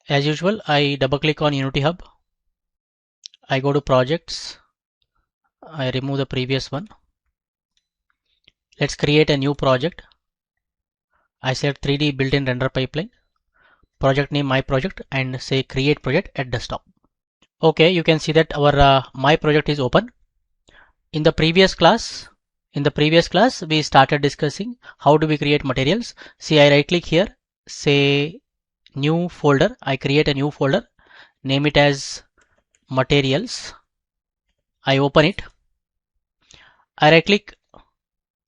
As usual, I double click on Unity Hub. I go to projects. I remove the previous one. Let's create a new project. I select 3D built-in render pipeline. Project name my project and say create project at desktop. Okay, you can see that our my project is open. In the previous class, we started discussing how do we create materials. See, I right click here, say new folder. I create a new folder, name it as materials. I open it. I right click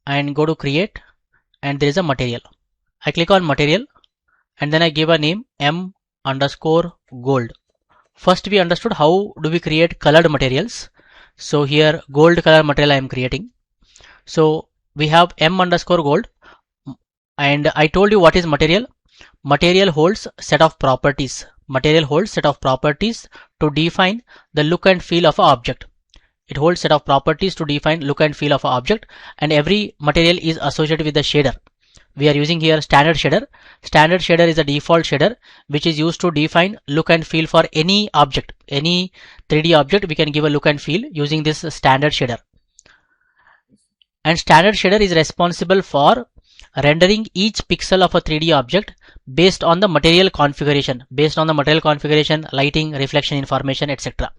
and go to create, and there is a material. I click on material and then I give a name m_gold. First we understood how do we create colored materials. So here gold color material I am creating. So we have m_gold, and I told you what is material. Material holds set of properties. Material holds set of properties to define the look and feel of an object. It holds set of properties to define look and feel of an object, and every material is associated with the shader. We are using here standard shader. Standard shader is a default shader which is used to define look and feel for any object. Any 3D object we can give a look and feel using this standard shader. And standard shader is responsible for rendering each pixel of a 3D object based on the material configuration, lighting, reflection information, etc.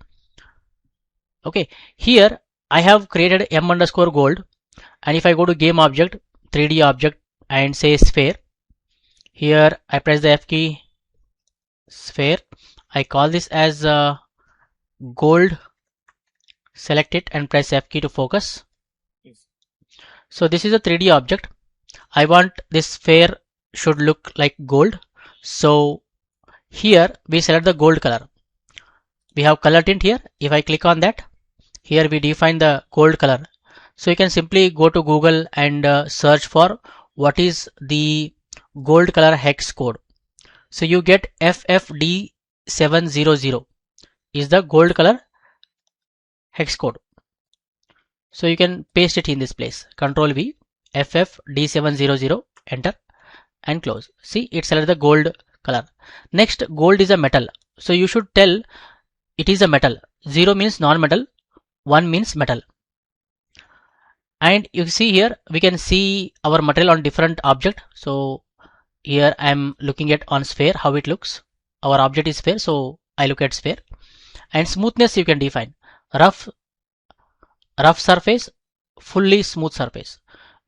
Okay, here I have created m_gold, and if I go to game object, 3D object, and say sphere, here I press the F key, sphere. I call this as gold, select it and press F key to focus. So this is a 3D object. I want this sphere should look like gold. So here we select the gold color. We have color tint here. If I click on that, here we define the gold color. So you can simply go to Google and search for what is the gold color hex code. So you get FFD700 is the gold color hex code. So you can paste it in this place. Control V, FFD700, enter and close. See, it selects the gold color. Next, gold is a metal. So you should tell it is a metal. 0 means non-metal, 1 means metal. And you see here we can see our material on different object. So here I am looking at on sphere how it looks. Our object is sphere, so I look at sphere. And smoothness you can define rough surface, fully smooth surface.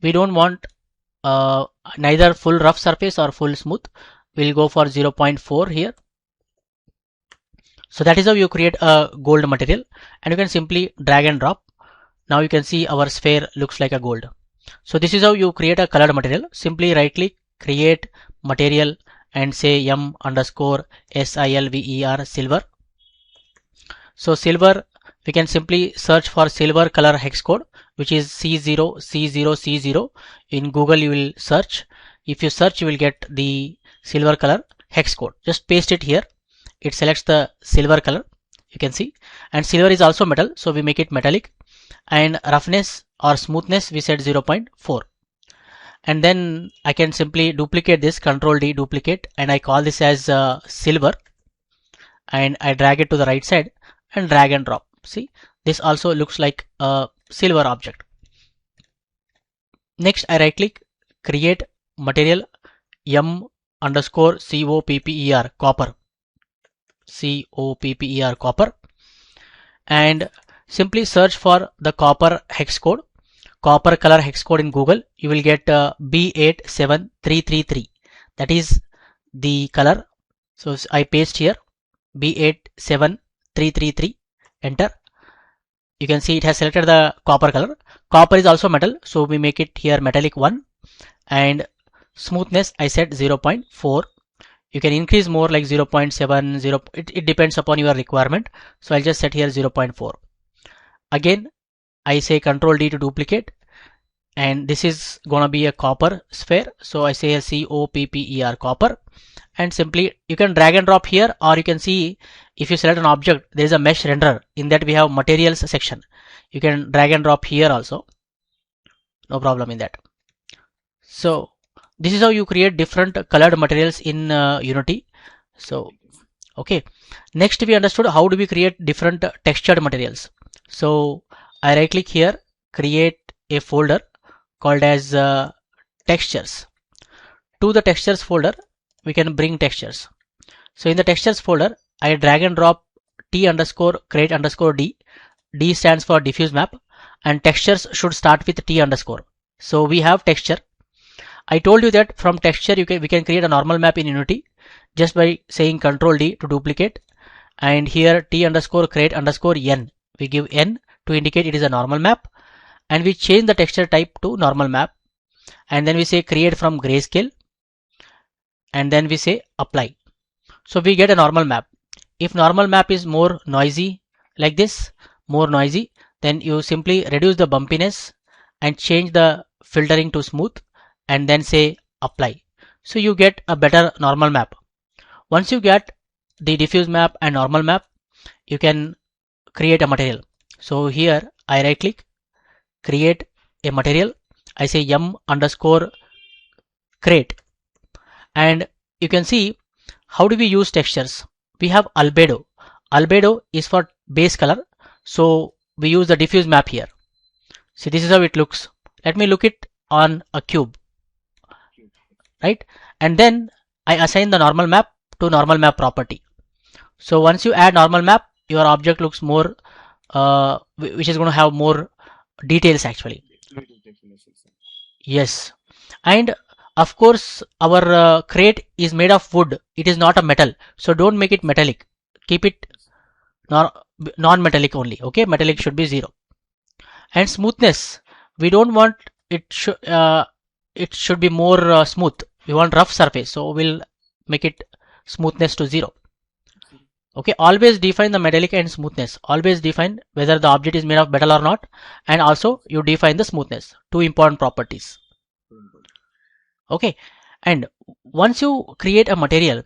We don't want neither full rough surface or full smooth. We'll go for 0.4 here. So that is how you create a gold material, and you can simply drag and drop. Now you can see our sphere looks like a gold. So this is how you create a colored material. Simply right click, create material and say m_silver, silver. So silver, we can simply search for silver color hex code, which is C0, C0, C0. In Google you will search. If you search, you will get the silver color hex code. Just paste it here. It selects the silver color, you can see, and silver is also metal, so we make it metallic. And roughness or smoothness we set 0.4, and then I can simply duplicate this, Control D, duplicate, and I call this as silver, and I drag it to the right side and drag and drop. See, this also looks like a silver object. Next, I right click, create material m_copper, copper, copper, and simply search for the copper hex code, copper color hex code in Google. You will get B87333. That is the color. So I paste here B87333, enter. You can see it has selected the copper color. Copper is also metal, so we make it here metallic 1, and smoothness I set 0.4. You can increase more like 0.7, 0. It depends upon your requirement. So I'll just set here 0.4. Again, I say Control D to duplicate, and this is gonna be a copper sphere. So I say COPPER, copper, and simply you can drag and drop here, or you can see if you select an object, there is a mesh renderer. In that we have materials section. You can drag and drop here also. No problem in that. So this is how you create different colored materials in Unity. So Okay, next we understood how do we create different textured materials. So I right click here, create a folder called as textures. To the textures folder we can bring textures. So in the textures folder I drag and drop t underscore create underscore d. D stands for diffuse map, and textures should start with t underscore. So we have texture. I told you that from texture we can create a normal map in Unity just by saying Control D to duplicate, and here t underscore create underscore n. We give n to indicate it is a normal map, and we change the texture type to normal map, and then we say create from grayscale, and then we say apply. So we get a normal map. If normal map is more noisy like this, more noisy, then you simply reduce the bumpiness and change the filtering to smooth and then say apply. So you get a better normal map. Once you get the diffuse map and normal map, you can create a material. So here I right click, create a material. I say m underscore create, and you can see how do we use textures. We have albedo. Albedo is for base color, so we use the diffuse map here. See, this is how it looks. Let me look it on a cube, right? And then I assign the normal map to normal map property. So once you add normal map, your object looks more which is going to have more details actually. Yes, and of course our crate is made of wood. It is not a metal, so don't make it metallic. Keep it non-metallic only. Okay, metallic should be 0. And smoothness, we don't want it should be more smooth. We want rough surface, so we'll make it smoothness to 0. Okay, always define the metallic and smoothness. Always define whether the object is made of metal or not, and also you define the smoothness. 2 important properties. Okay, and once you create a material,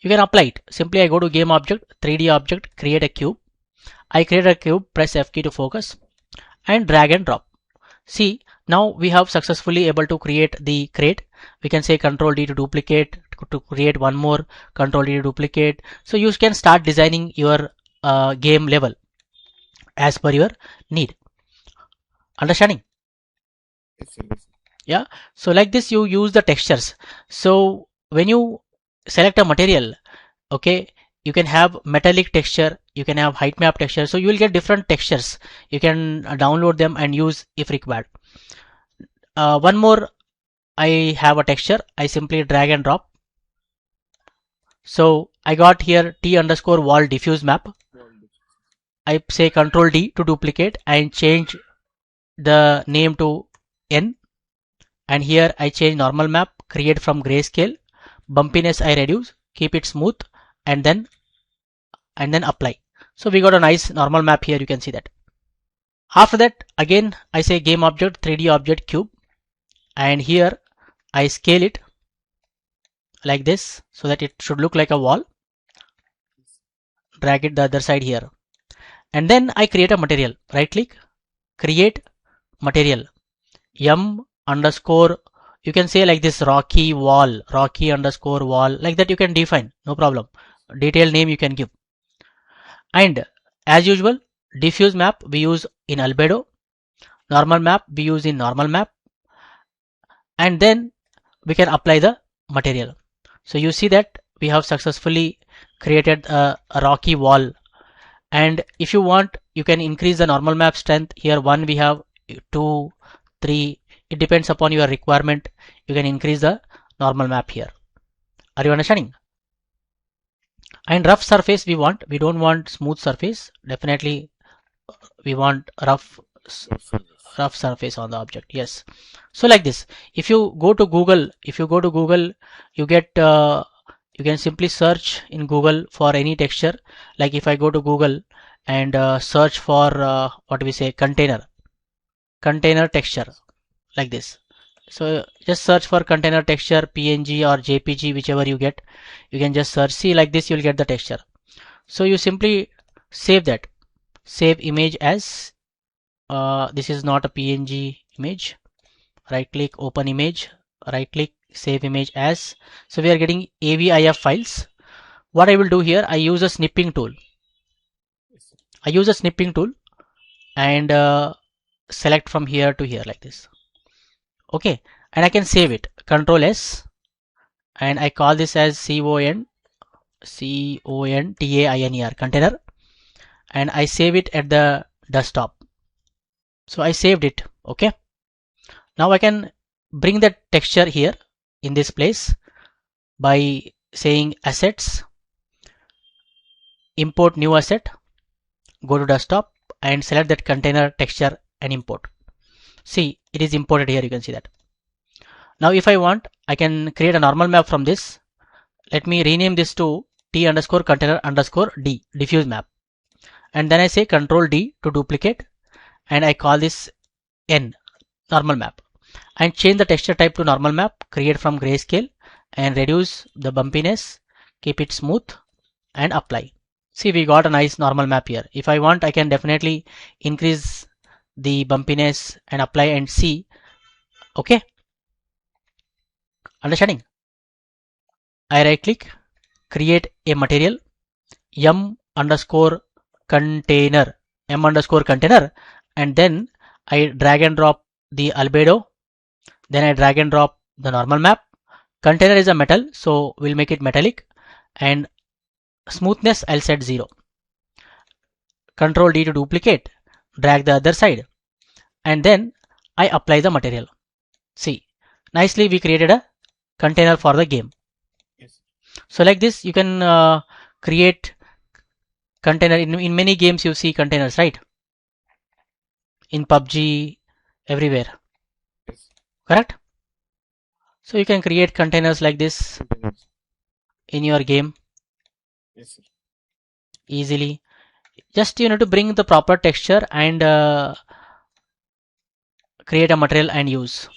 you can apply it. Simply I go to game object, 3D object, create a cube. I create a cube, press F key to focus, and drag and drop. See, now we have successfully able to create the crate. We can say Control D to duplicate, to create one more, Control D to duplicate. So you can start designing your game level as per your need. Understanding? Yeah. So like this you use the textures. So when you select a material, okay, you can have metallic texture, you can have height map texture, so you will get different textures. You can download them and use if required. One more, I have a texture. I simply drag and drop. So I got here t underscore wall diffuse map. I say Control D to duplicate and change the name to n, and here I change normal map, create from grayscale, bumpiness I reduce, keep it smooth, and then apply. So we got a nice normal map here. You can see that. After that, again I say game object, 3D object, cube, and here I scale it like this so that it should look like a wall. Drag it the other side here, and then I create a material. Right click, create material, m underscore, you can say like this, rocky wall, rocky underscore wall, like that you can define, no problem. Detail name you can give. And as usual, diffuse map we use in albedo, normal map we use in normal map, and then we can apply the material. So you see that we have successfully created a rocky wall, and if you want you can increase the normal map strength. Here 1 we have, 2, 3, it depends upon your requirement. You can increase the normal map here. Are you understanding? And rough surface we don't want smooth surface. Definitely we want rough surface on the object. Yes. So like this, if you go to Google, you get you can simply search in Google for any texture. Like if I go to Google and search for what we say, container texture, like this. So just search for container texture, PNG or JPG, whichever you get. You can just search. See, like this you'll get the texture. So you simply save that. Save image as this is not a PNG image. Right click, open image, right click, save image as. So we are getting AVIF files. what I will do here, I use a snipping tool. I use a snipping tool and select from here to here like this. Okay, and I can save it. Control S, and I call this as container, container, and I save it at the desktop. So I saved it. Okay, now I can bring the texture here in this place by saying assets, import new asset, go to desktop and select that container texture and import. See, it is imported here. You can see that. Now if I want, I can create a normal map from this. Let me rename this to t underscore container underscore d, diffuse map, and then I say control D to duplicate, and I call this n, normal map, and change the texture type to normal map, create from grayscale and reduce the bumpiness, keep it smooth and apply. See, we got a nice normal map here. If I want, I can definitely increase the bumpiness and apply and see. Okay, understanding? I right click, create a material, m underscore container, and then I drag and drop the albedo, then I drag and drop the normal map. Container is a metal, so we'll make it metallic, and smoothness I'll set 0. Control D to duplicate, drag the other side, and then I apply the material. See, nicely we created a container for the game. Yes. So like this you can create container in many games. You see containers, right? In PUBG, everywhere. Yes. Correct? So you can create containers like this in your game. Yes, sir. Easily. Just you need to bring the proper texture and create a material and use.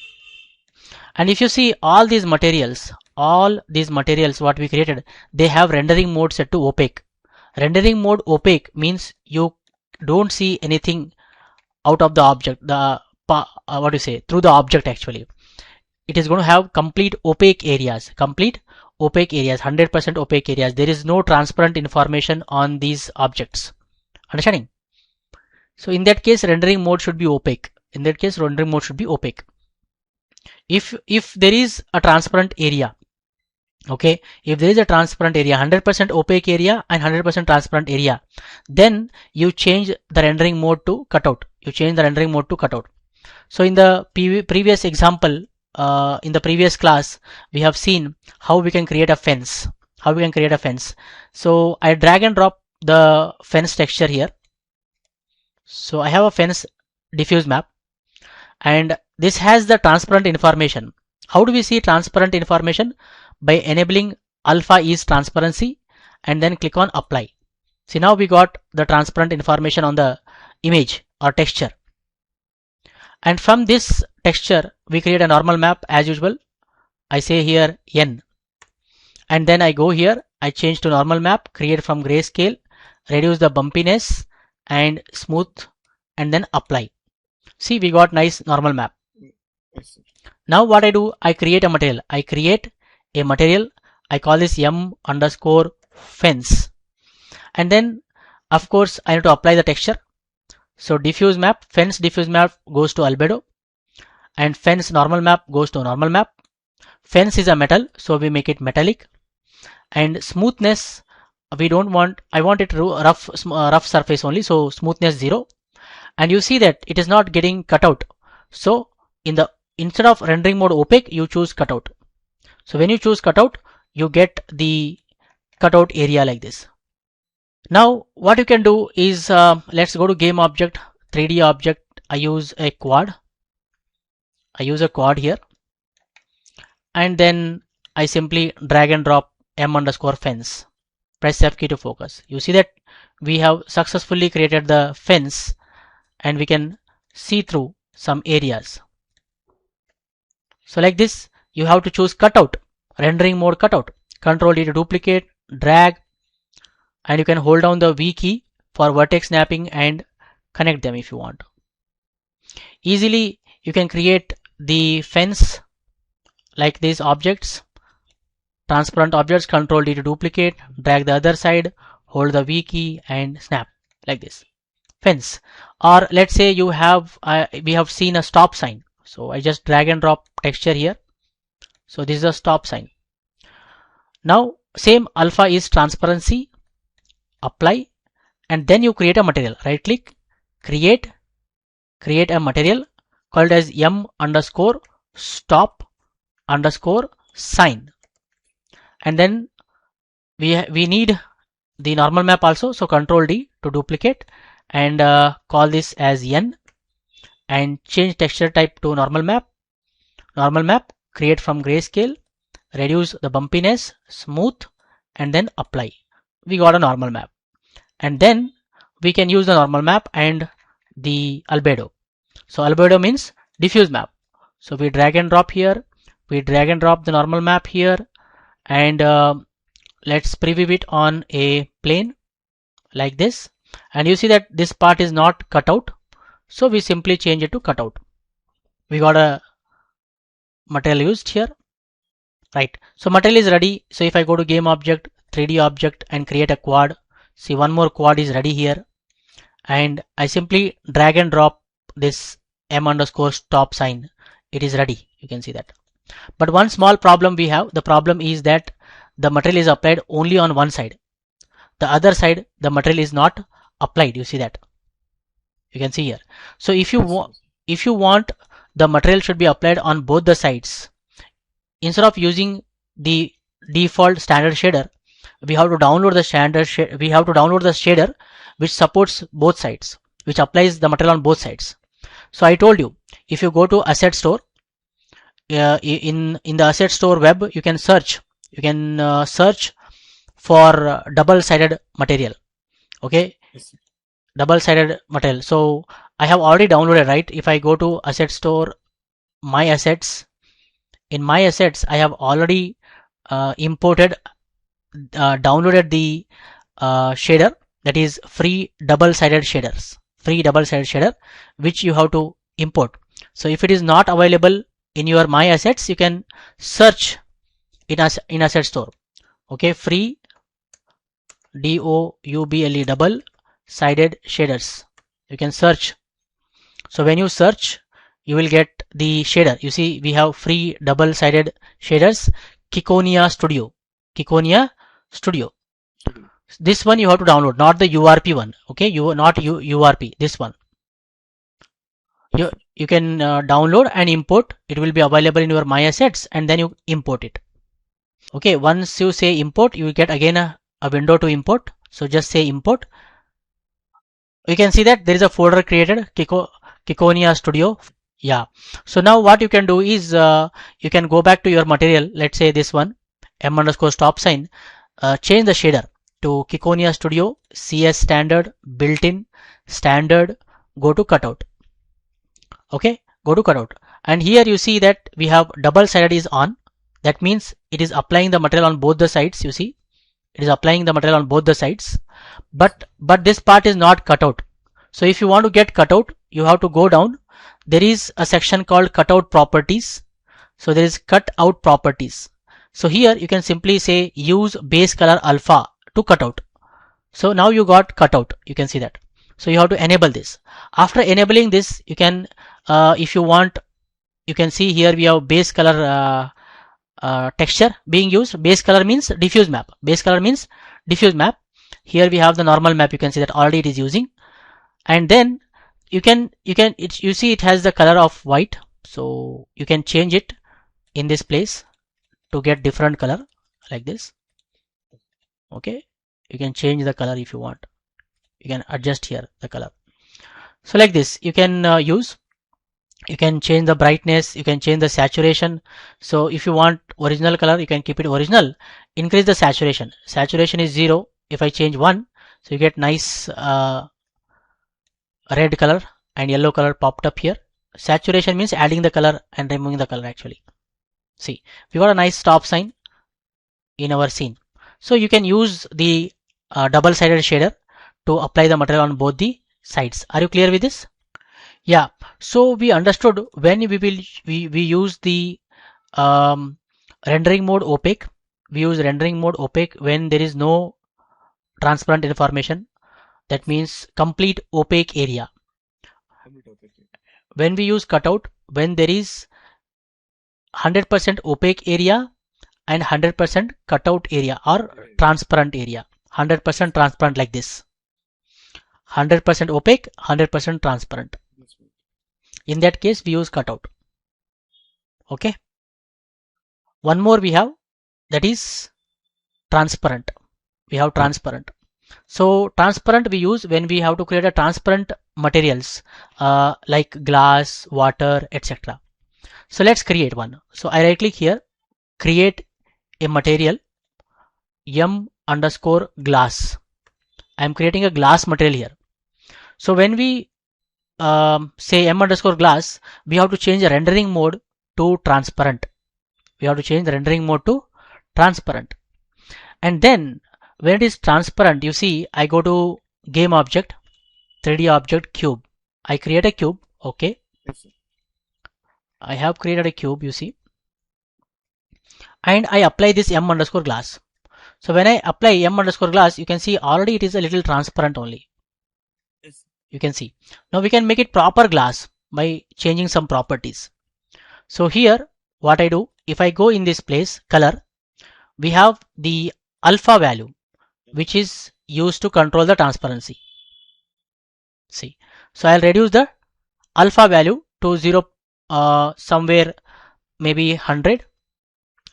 And if you see all these materials what we created, they have rendering mode set to opaque. Rendering mode opaque means you don't see anything out of the object, what do you say, through the object actually. It is going to have complete opaque areas, 100% opaque areas. There is no transparent information on these objects. Understanding? So in that case, rendering mode should be opaque. If there is a transparent area, okay, if there is a transparent area, 100% opaque area and 100% transparent area, then you change the rendering mode to cutout. So in the previous example, in the previous class, we have seen how we can create a fence. So I drag and drop the fence texture here. So I have a fence diffuse map, and this has the transparent information. How do we see transparent information? By enabling alpha is transparency and then click on apply. See, now we got the transparent information on the image or texture. And from this texture, we create a normal map as usual. I say here N. And then I go here, I change to normal map, create from grayscale, reduce the bumpiness and smooth, and then apply. See, we got nice normal map. Yes, now what I do, I create a material. I call this m underscore fence. And then, of course, I need to apply the texture. So diffuse map, fence diffuse map goes to albedo, and fence normal map goes to normal map. Fence is a metal, so we make it metallic. And smoothness, we don't want, I want it rough surface only, so smoothness 0. And you see that it is not getting cut out. So instead of rendering mode opaque, you choose cutout. So when you choose cutout, you get the cutout area like this. Now what you can do is, let's go to game object, 3D object. I use a quad here, and then I simply drag and drop m underscore fence. Press F key to focus. You see that we have successfully created the fence, and we can see through some areas. So like this, you have to choose cutout, rendering mode cutout. Control D to duplicate, drag, and you can hold down the V key for vertex snapping and connect them if you want. Easily you can create the fence like these objects. transparent objects, Control D to duplicate, drag the other side, hold the V key and snap like this. Fence. Or let's say you have we have seen a stop sign, so I just drag and drop texture here. So this is a stop sign. Now same alpha is transparency, apply, and then you create a material. Right click, create a material called as m_stop_sign, and then we need the normal map also, so Control D to duplicate and call this as N and change texture type to normal map, create from grayscale, reduce the bumpiness, smooth, and then apply. We got a normal map, and then we can use the normal map and the albedo. So albedo means diffuse map. So we drag and drop here, we drag and drop the normal map here, and let's preview it on a plane like this, and you see that this part is not cut out, so we simply change it to cutout. We got a material used here, right? So material is ready. So if I go to game object, 3D object, and create a quad, see one more quad is ready here, and I simply drag and drop this m_stop sign. It is ready, you can see that. But one small problem we have, the problem is that the material is applied only on one side. The other side, the material is not applied. You see that? You can see here. So if you want the material should be applied on both the sides, instead of using the default standard shader, we have to download the shader which supports both sides, which applies the material on both sides. So I told you, if you go to asset store, in the asset store web, you can search for double-sided material. Okay, double-sided material. So I have already downloaded, right? If I go to asset store, my assets, in my assets I have already downloaded the shader, that is free double-sided shader, which you have to import. So if it is not available in your my assets, you can search in asset store. Okay, free double double-sided shaders, you can search. So when you search, you will get the shader. You see we have free double-sided shaders, Kikonia Studio. This one you have to download, not the URP one. Okay, URP, this one you can download and import. It will be available in your my assets, and then you import it. Okay, once you say import, you will get again a window to import. So just say import. You can see that there is a folder created, Kikonia Studio. Yeah. So now what you can do is you can go back to your material. Let's say this one, m_stop sign. Change the shader to Kikonia Studio, CS standard, built-in, standard. Go to cutout. Okay, go to cutout, and here you see that we have double-sided is on. That means it is applying the material on both the sides. You see, it is applying the material on both the sides, but this part is not cut out. So if you want to get cutout, you have to go down. There is a section called cutout properties. So there is cutout properties. So here you can simply say use base color alpha to cutout. So now you got cutout. You can see that. So you have to enable this. After enabling this, you can if you want, you can see here we have base color texture being used. Base color means diffuse map. Here we have the normal map. You can see that already it is using, and then you see it has the color of white. So you can change it in this place to get different color like this. Okay, you can change the color if you want. You can adjust here the color. So like this you can use. You can change the brightness, you can change the saturation. So if you want original color, you can keep it original. Increase the saturation. Saturation is 0. If I change 1, so you get nice red color and yellow color popped up here. Saturation means adding the color and removing the color actually. See, we got a nice stop sign in our scene. So you can use the double-sided shader to apply the material on both the sides. Are you clear with this? Yeah, so we understood when we use the rendering mode opaque. we use rendering mode opaque when there is no transparent information. That means complete opaque area. When we use cutout, when there is 100% opaque area and 100% cutout area or transparent area. 100% transparent like this. 100% opaque, 100% transparent. In that case, we use cutout. Okay. One more we have, that is transparent. We have transparent. So transparent we use when we have to create a transparent materials like glass, water, etc. So let's create one. So I right click here, create a material m underscore glass. I am creating a glass material here. So when we say m underscore glass, we have to change the rendering mode to transparent. We have to change the rendering mode to transparent. And then when it is transparent, you see I go to game object, 3D object, cube. I create a cube. Okay. I have created a cube, you see. And I apply this m underscore glass. So when I apply m underscore glass, you can see already it is a little transparent only. You can see. Now we can make it proper glass by changing some properties. So here what I do, if I go in this place, color, we have the alpha value which is used to control the transparency. See, so I'll reduce the alpha value to 0, somewhere maybe 100.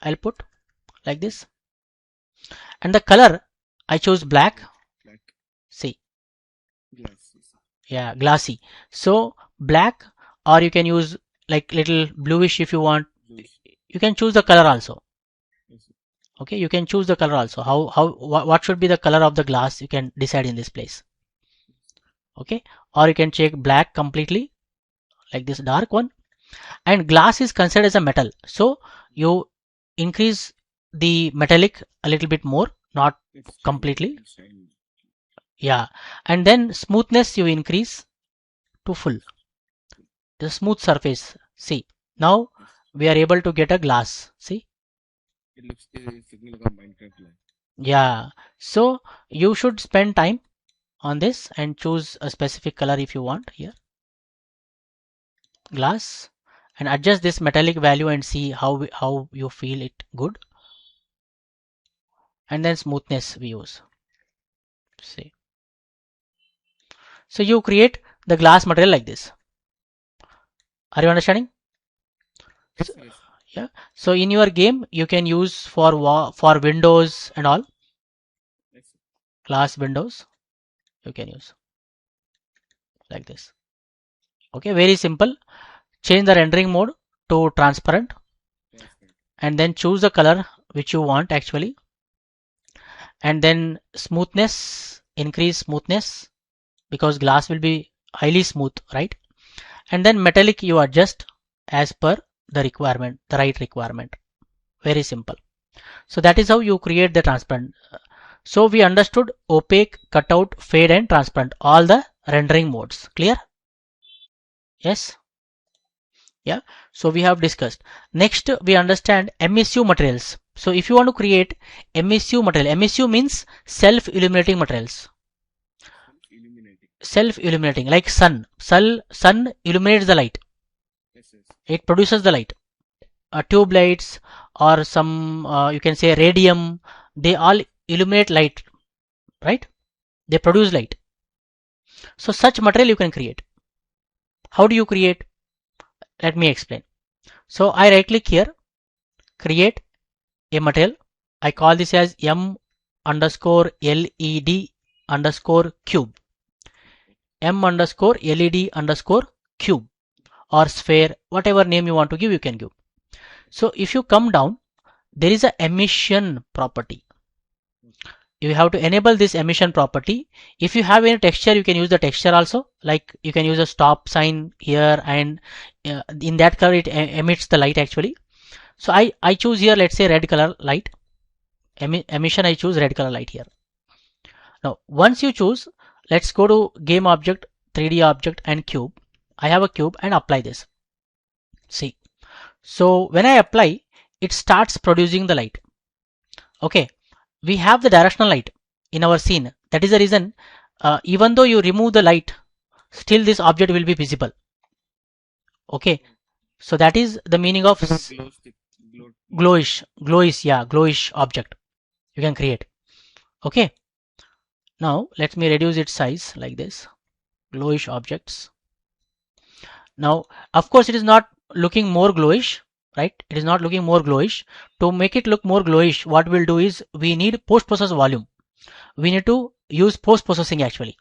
I'll put like this. And the color I choose black. See, yeah, glassy. So black, or you can use like little bluish if you want. You can choose the color also. Okay, you can choose the color also. What should be the color of the glass, you can decide in this place. Okay, or you can check black completely like this dark one. And glass is considered as a metal, so you increase the metallic a little bit more, not completely. Yeah, and then smoothness you increase to full, the smooth surface. See, now we are able to get a glass. See, it looks signal like a Minecraft line. Yeah, so you should spend time on this and choose a specific color if you want here, glass, and adjust this metallic value and see how you feel it good. And then smoothness we use. See, so you create the glass material like this. Are you understanding? Yes, So, yeah, so in your game you can use for windows and all, yes, glass windows you can use like this. Okay, very simple. Change the rendering mode to transparent yes, and then choose the color which you want actually, and then smoothness, increase smoothness because glass will be highly smooth, right? And then metallic you adjust as per the requirement, the right requirement. Very simple. So that is how you create the transparent. So we understood opaque, cutout, fade and transparent, all the rendering modes. Clear? Yes. Yeah, so we have discussed. Next we understand emissive materials. So if you want to create emissive material, emissive means self-illuminating materials. illuminating. Self-illuminating, like sun. Sun illuminates the light. Yes, yes, It produces the light. Tube lights or some you can say radium, they all illuminate light, right? They produce light. So such material you can create. How do you create? Let me explain. So I right click here, create a material. I call this as m underscore led underscore cube. M underscore led underscore cube or sphere, whatever name you want to give, you can give. So if you come down, there is a emission property. You have to enable this emission property. If you have any texture, you can use the texture also. Like you can use a stop sign here, and in that color it emits the light actually. So I choose here, let's say red color light. Emission, I choose red color light here. Now once you choose, let's go to game object, 3D object and cube. I have a cube and apply this. See, so when I apply, it starts producing the light. Okay, we have the directional light in our scene. That is the reason even though you remove the light, still this object will be visible. Okay, so that is the meaning of Glow stick. glowish object you can create. Okay, now let me reduce its size like this. Glowish objects. Now, of course, it is not looking more glowish, right? It is not looking more glowish. To make it look more glowish, what we'll do is we need post-process volume. We need to use post-processing actually.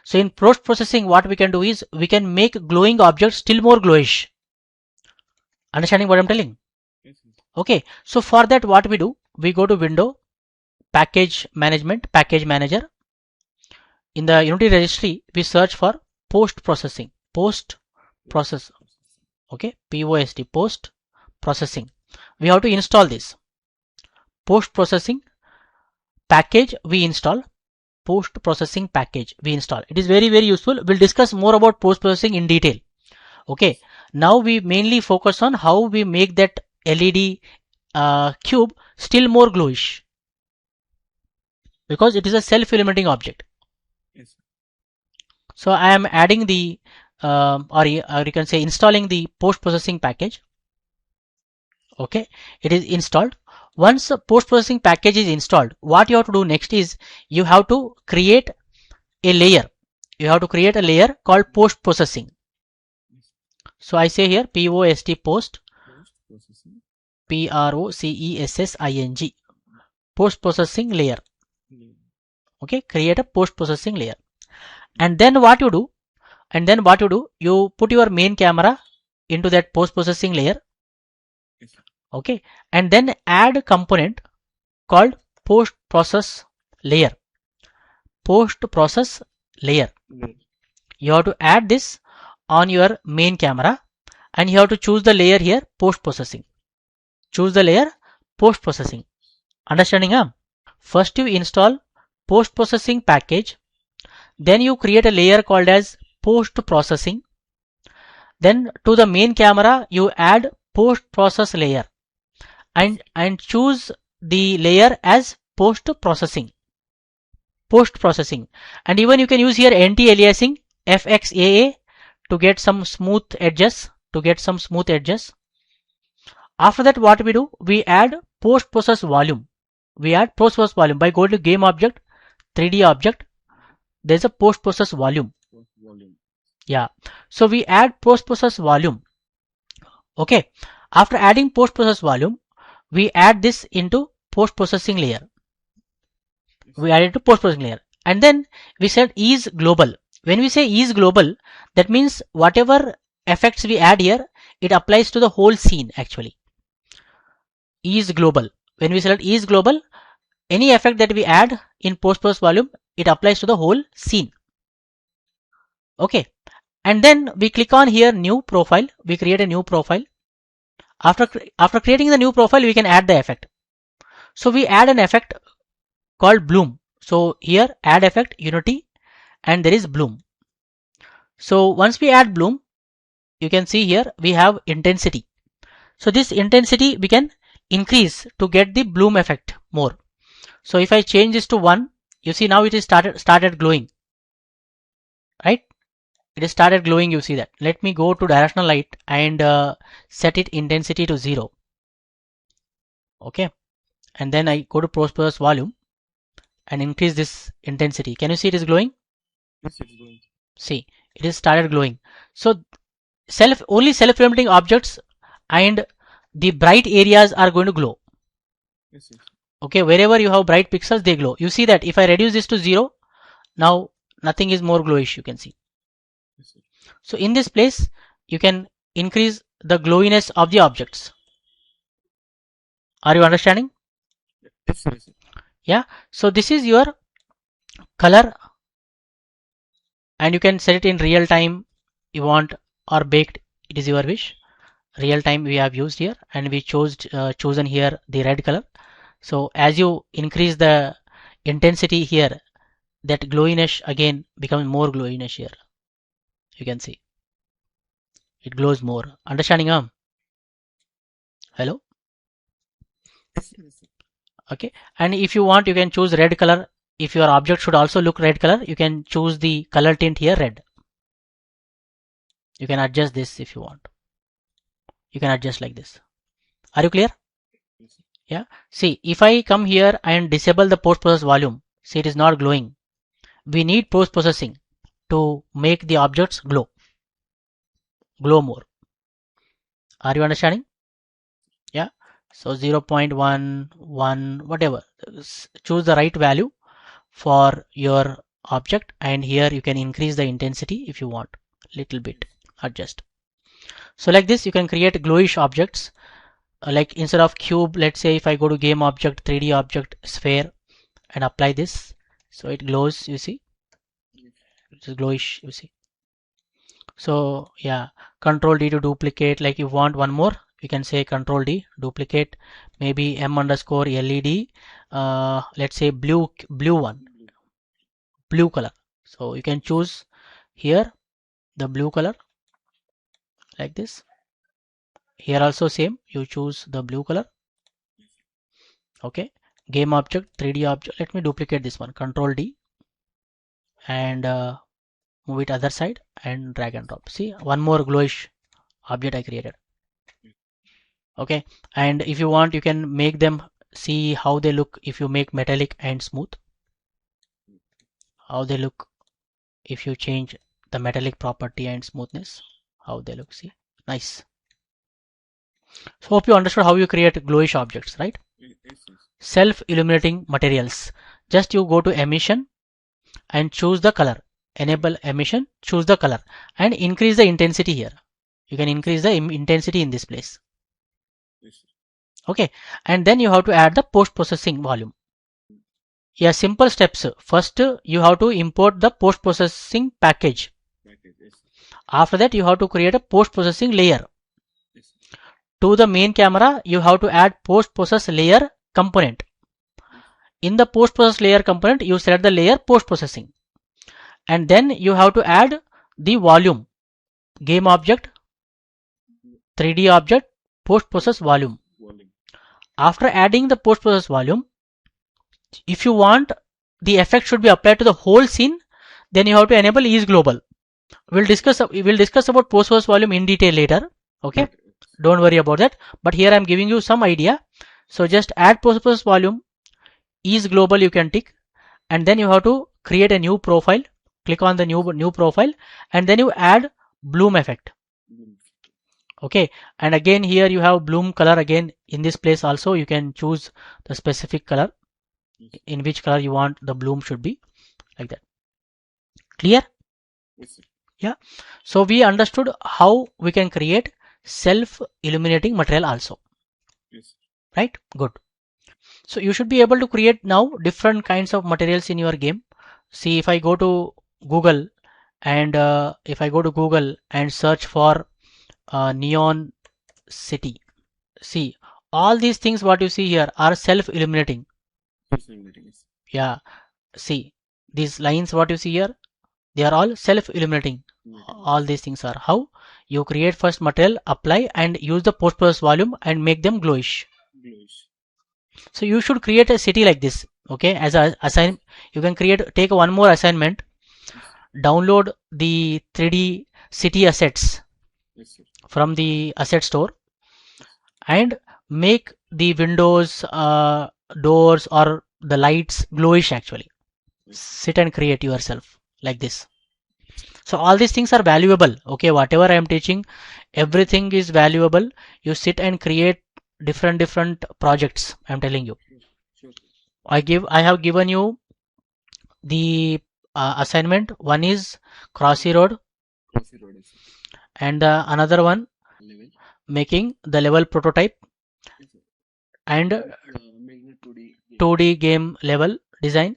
So in post-processing, what we can do is we can make glowing objects still more glowish. Understanding what I'm telling? Yes, yes. Okay. So for that, what we do, we go to Window, Package Management, Package Manager. In the Unity registry, we search for post-processing. Post-process. Okay. POST, post-processing. We have to install this. Post-processing package we install. Post-processing package we install. It is very, very useful. We'll discuss more about post-processing in detail. Okay, now we mainly focus on how we make that LED cube still more glowish, because it is a self-illuminating object. Yes. So I am adding the or you can say installing the post-processing package. Okay, it is installed. Once the post-processing package is installed, what you have to do next is you have to create a layer. You have to create a layer called post-processing. So I say here POST post Post-processing. PROCESSING post-processing layer. Okay, create a post-processing layer. And then what you do, you put your main camera into that post-processing layer. Yes. Okay, and then add a component called post-process layer. Post-process layer. You have to add this on your main camera, and you have to choose the layer here, post-processing. Choose the layer post-processing. Understanding? Huh? First you install post-processing package, then you create a layer called as post-processing. Then to the main camera you add post-process layer and choose the layer as post-processing. Post-processing, and even you can use here anti-aliasing FXAA to get some smooth edges. After that, what we do, we add post-process volume. By going to game object, 3D object, there's a post-process volume. Yeah, so we add post-process volume. Okay, after adding post-process volume, we add this into post-processing layer. We add it to post-processing layer, and then we said is global. When we say is global, that means whatever effects we add here, it applies to the whole scene actually. Is global. When we select is global, any effect that we add in post-process volume, it applies to the whole scene. Okay, and then we click on here new profile. We create a new profile. After creating the new profile, we can add the effect. So we add an effect called bloom. So here add effect Unity, and there is bloom. So once we add bloom, you can see here we have intensity. So this intensity we can increase to get the bloom effect more. So if I change this to 1, you see now it is started glowing, right? It is started glowing, you see that. Let me go to directional light and set it intensity to 0. Okay, and then I go to post-process volume and increase this intensity. Can you see it is glowing? Yes, it's glowing. See, it is started glowing. So only self-illuminating objects and the bright areas are going to glow. Yes, yes. Okay, wherever you have bright pixels, they glow. You see that if I reduce this to 0, now nothing is more glowish, you can see. Yes, yes. So in this place, you can increase the glowiness of the objects. Are you understanding? Yes, yes. Yeah, so this is your color, and you can set it in real time you want, or baked, it is your wish. Real time we have used here, and we chosen here the red color. So as you increase the intensity here, that glowiness again becomes more glowiness here. You can see it glows more. Understanding? Hello? Yes, yes. Okay, and if you want, you can choose red color. If your object should also look red color, you can choose the color tint here, red. You can adjust this if you want. You can adjust like this. Are you clear? Yes, sir. Yeah. See, if I come here and disable the post process volume, see, it is not glowing. We need post processing to make the objects glow more. Are you understanding? Yeah. So 0.11, whatever. Choose the right value for your object, and here you can increase the intensity if you want, little bit, adjust. So like this you can create glowish objects. Like instead of cube, let's say if I go to game object, 3D object, sphere, and apply this, so it glows, you see, it is glowish, you see. So yeah, control D to duplicate. Like if you want one more, you can say control D, duplicate, maybe M underscore LED, let's say blue one, blue color. So you can choose here the blue color like this. Here also same, you choose the blue color. Okay, game object, 3D object, let me duplicate this one, control D, and move it other side and drag and drop. See, one more glowish object I created. Okay, and if you want, you can make them, see how they look if you make metallic and smooth, how they look if you change the metallic property and smoothness, how they look. See, nice. So hope you understood how you create glowish objects, right? Yes, yes. Self-illuminating materials. Just you go to emission and choose the color. Enable emission, choose the color, and increase the intensity here. You can increase the intensity in this place. Yes, sir. Okay, and then you have to add the post-processing volume. Yeah, simple steps. First, you have to import the post-processing package. Yes, sir. After that, you have to create a post-processing layer. Yes, sir. To the main camera, you have to add post-process layer component. In the post-process layer component, you select the layer post-processing. And then you have to add the volume. Game object, 3D object, post-process volume. After adding the post-process volume, if you want the effect should be applied to the whole scene, then you have to enable ease global. We'll discuss about post-process volume in detail later. Okay, don't worry about that. But here I'm giving you some idea. So just add post-process volume, ease global you can tick, and then you have to create a new profile. Click on the new profile, and then you add bloom effect. Okay, and again here you have bloom color. Again in this place also you can choose the specific color, in which color you want the bloom should be, like that. Clear? Yes, sir. Yeah. So we understood how we can create self-illuminating material also. Yes. Right? Good. So you should be able to create now different kinds of materials in your game. See, if I go to Google and search for neon city, see all these things what you see here are self-illuminating. Yes. Yeah, see these lines what you see here, they are all self-illuminating. All these things are how you create first material, apply and use the post-process volume and make them glowish. So you should create a city like this. Okay, as a assign, you can take one more assignment. Download the 3D city assets from the asset store and make the windows, doors or the lights glowish actually. Sit and create yourself like this. So all these things are valuable. Okay, whatever I am teaching, everything is valuable. You sit and create different projects. I am telling you. I have given you the assignment. One is Crossy Road, and another one making the level prototype and 2D game level design,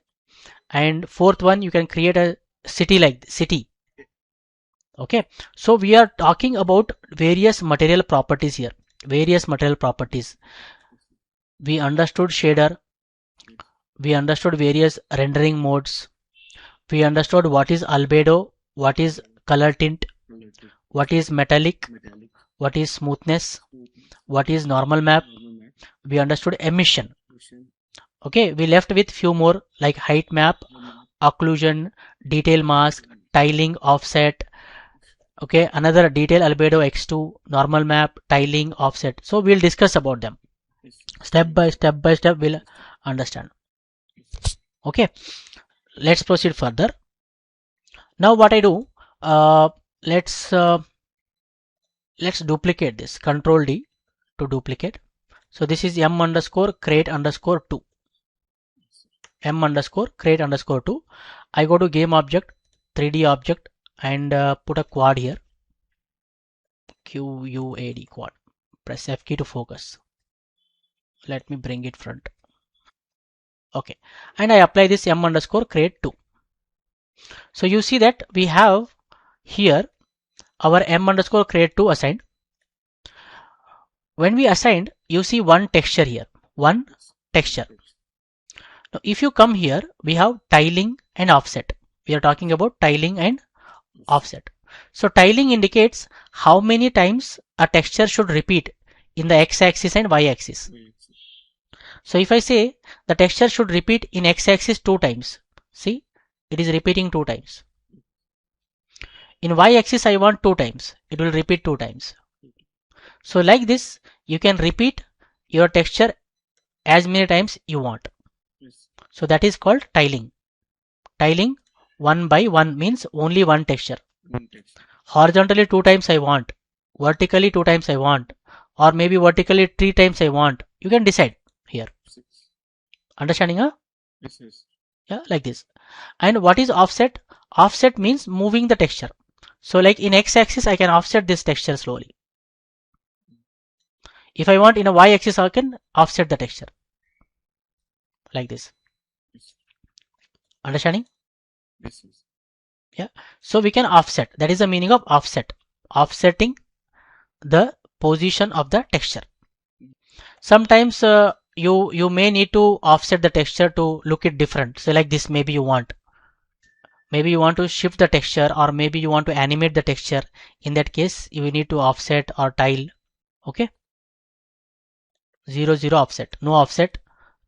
and fourth one you can create a city like city. Okay, so we are talking about various material properties here. Various material properties. We understood shader. We understood various rendering modes. We understood what is albedo, what is color tint, what is metallic, what is smoothness, what is normal map. We understood emission. Okay, we left with few more like height map, occlusion, detail mask, tiling, offset. Okay, another detail albedo x2, normal map, tiling, offset. So we'll discuss about them Yes. step by step. We'll understand. Okay, let's proceed further. Now what I do, uh, let's uh, let's duplicate this. Control D to duplicate. So this is m underscore create underscore 2. M underscore create underscore 2. I go to game object, 3D object, and put a quad here. QUAD quad. Press F key to focus. Let me bring it front. Okay, and I apply this m underscore create 2. So you see that we have here our m underscore create 2 assigned. When we assigned, you see one texture here, one texture. Now if you come here, we have tiling and offset. We are talking about tiling and offset. So tiling indicates how many times a texture should repeat in the x-axis and y-axis. So if I say the texture should repeat in x-axis 2 times, see it is repeating 2 times. In y-axis I want 2 times, it will repeat 2 times. So like this you can repeat your texture as many times you want. So that is called tiling. Tiling 1 by 1 means only one texture. Horizontally 2 times I want, vertically 2 times I want, or maybe vertically 3 times I want. You can decide here. Understanding? Huh? Yes, yes. Yeah, like this. And what is offset? Offset means moving the texture. So like in x-axis I can offset this texture slowly. If I want in a y-axis I can offset the texture like this. Understanding? Yes, yes. Yeah. So we can offset. That is the meaning of offset. Offsetting the position of the texture. Sometimes you may need to offset the texture to look it different. So like this maybe you want. Maybe you want to shift the texture, or maybe you want to animate the texture. In that case you need to offset or tile. Okay. 0 0 offset. No offset,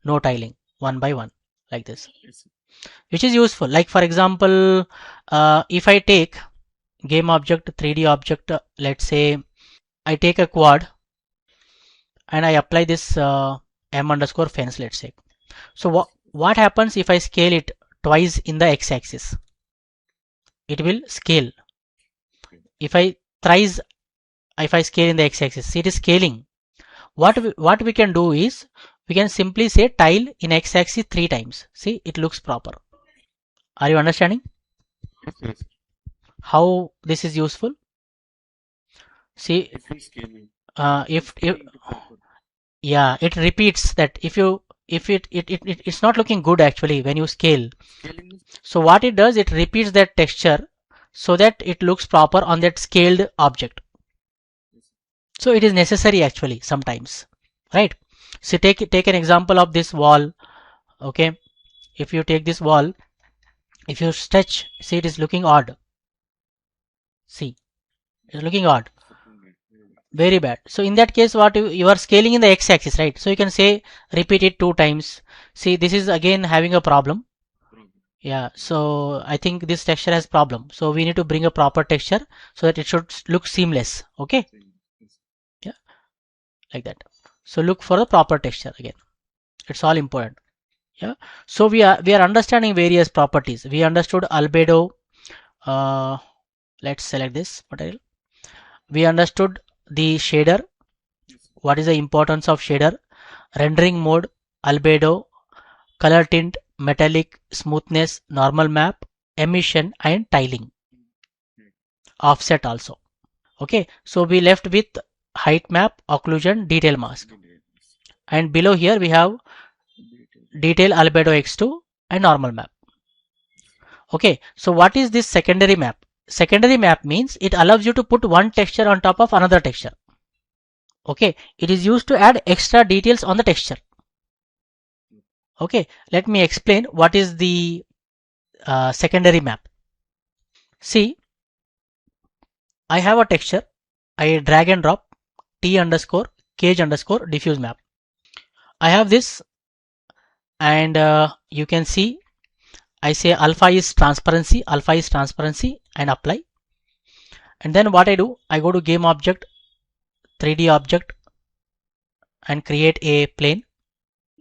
no tiling. 1 by 1 like this. Which is useful. Like for example, if I take game object, 3D object, let's say I take a quad and I apply this m underscore fence, let's say. So what happens if I scale it twice in the x-axis? It will scale. If I scale in the x-axis, it is scaling. What we can do is we can simply say tile in x-axis 3 times. See, it looks proper. Are you understanding how this is useful? See, if yeah, it repeats that. If it's not looking good actually when you scale. So what it does, it repeats that texture so that it looks proper on that scaled object. So it is necessary actually sometimes, right? So take an example of this wall. Okay, if you take this wall, if you stretch, see it is looking odd. See, it's looking odd, very bad. So in that case, what you are scaling in the x-axis, right? So you can say repeat it 2 times. See, this is again having a problem. Yeah, so I think this texture has problem. So we need to bring a proper texture so that it should look seamless. Okay, yeah, like that. So look for the proper texture again. It's all important. Yeah. So we are understanding various properties. We understood albedo. Let's select this material. We understood the shader. What is the importance of shader? Rendering mode, albedo, color tint, metallic, smoothness, normal map, emission, and tiling. Offset also. Okay. So we left with height map, occlusion, detail mask. And below here we have detail albedo x2 and normal map. Okay, so what is this secondary map? Secondary map means it allows you to put one texture on top of another texture. Okay, it is used to add extra details on the texture. Okay, let me explain what is the secondary map. See, I have a texture. I drag and drop t underscore cage underscore diffuse map. I have this and you can see I say alpha is transparency and apply. And then what I do, I go to game object, 3D object, and create a plane.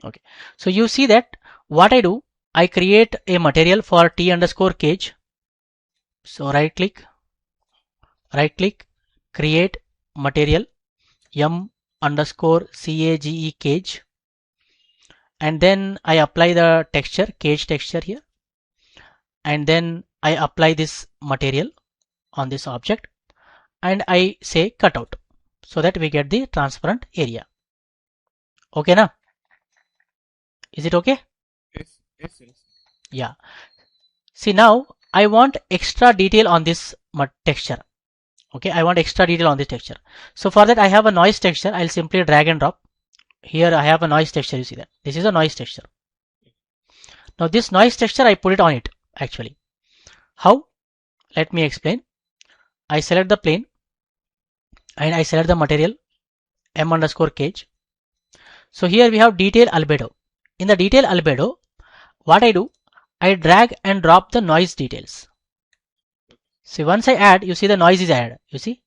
Okay, so you see that what I do, I create a material for t underscore cage. So right click, create material m underscore cage, and then I apply the texture, cage texture here, and then I apply this material on this object, and I say cutout, so that we get the transparent area. Okay now? Is it okay? Yes. Yes. Yes. Yeah. See, now I want extra detail on this texture. Okay, I want extra detail on this texture. So for that I have a noise texture. I'll simply drag and drop. Here I have a noise texture. You see that? This is a noise texture. Now this noise texture I put it on it actually. How? Let me explain. I select the plane and I select the material m underscore cage. So here we have detail albedo. In the detail albedo, what I do, I drag and drop the noise details. See, once I add, you see the noise is added. You see?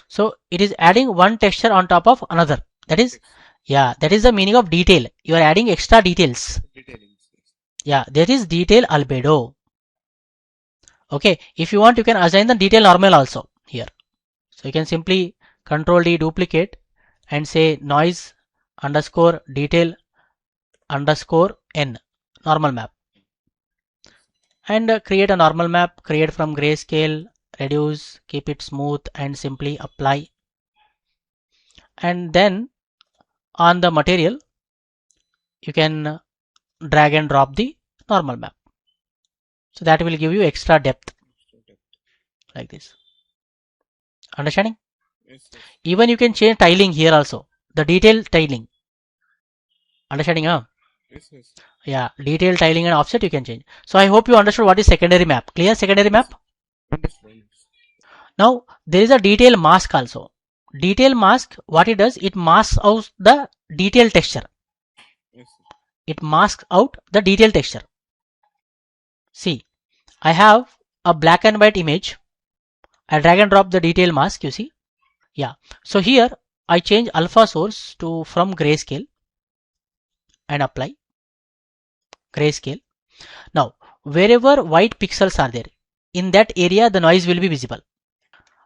So it is adding one texture on top of another. That is, yeah, that is the meaning of detail. You are adding extra details. Detailing. Yeah, that is detail albedo. Okay, if you want, you can assign the detail normal also here. So you can simply Control D duplicate and say noise underscore detail underscore n normal map, and create a normal map. Create from grayscale, reduce, keep it smooth, and simply apply. And then on the material you can drag and drop the normal map, so that will give you extra depth like this. Understanding? Yes. Yes. Even you can change tiling here also, the detail tiling. Understanding? Yes. Yes. Yeah, detail tiling and offset you can change. So I hope you understood what is secondary map. Clear? Secondary map. Understood. Now there is a detail mask also. Detail mask, what it does, it masks out the detail texture. Yes. It masks out the detail texture. See, I have a black and white image. I drag and drop the detail mask, you see. Yeah, so here I change alpha source to from grayscale and apply grayscale. Now wherever white pixels are there, in that area the noise will be visible,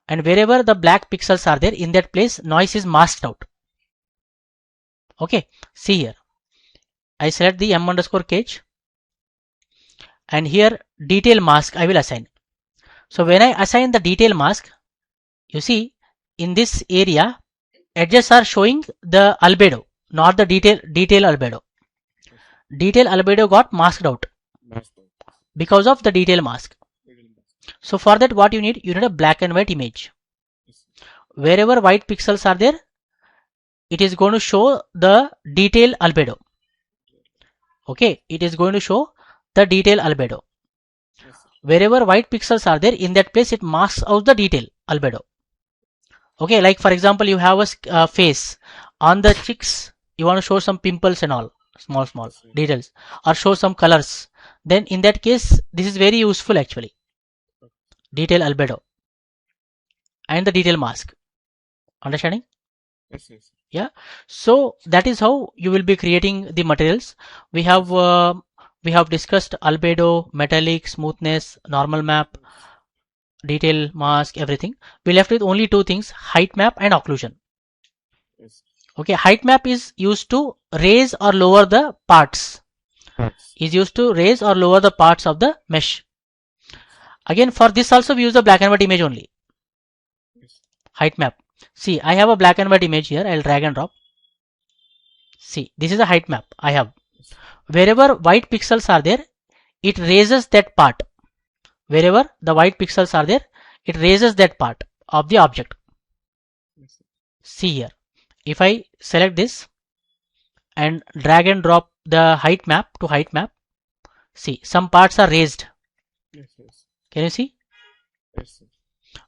and wherever the black pixels are there, in that place noise is masked out. Okay, see here, I select the m underscore cage, and here detail mask I will assign. So when I assign the detail mask, you see in this area edges are showing the albedo, not the detail albedo. Detail albedo got masked out because of the detail mask. So for that what you need a black and white image. Wherever white pixels are there, it is going to show the detail albedo. Okay, it is going to show the detail albedo. Wherever white pixels are there, in that place it masks out the detail albedo. Okay, like for example, you have a face on the cheeks, you want to show some pimples and all, small details, or show some colors. Then in that case, this is very useful actually. Detail albedo and the detail mask. Understanding? Yes. Yes. Yeah. So that is how you will be creating the materials. We have discussed albedo, metallic, smoothness, normal map, detail mask, everything. We left with only two things: height map and occlusion. Yes. Okay, height map is used to raise or lower the parts. Is used to raise or lower the parts of the mesh. Again, for this also we use the black and white image only. Yes. Height map. See, I have a black and white image here. I'll drag and drop. See, this is a height map I have. Wherever white pixels are there, it raises that part. Wherever the white pixels are there, it raises that part of the object. Yes. See here, if I select this and drag and drop the height map to height map, see, some parts are raised. Yes. Yes. Can you see? Yes.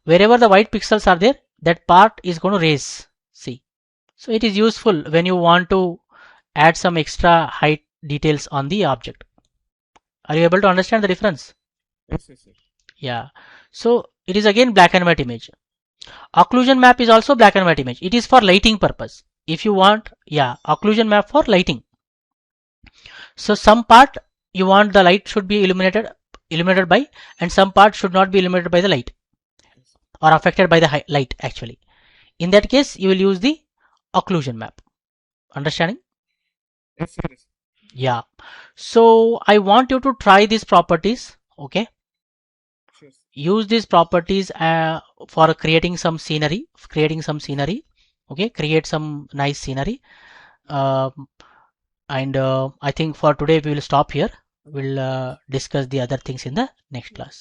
Wherever the white pixels are there, that part is going to raise. See, so it is useful when you want to add some extra height details on the object. Are you able to understand the difference? Yes, yes, sir. Yeah. So it is again black and white image. Occlusion map is also black and white image. It is for lighting purpose. If you want, yeah, occlusion map for lighting. So some part you want the light should be illuminated by, and some part should not be illuminated by the light Yes, or affected by the light actually. In that case, you will use the occlusion map. Understanding? yes, sir. Yes. Yeah. So I want you to try these properties. Okay. Sure, sir. Use these properties for creating some scenery. Okay. Create some nice scenery. Um, and I think for today we will stop here. We'll discuss the other things in the next class.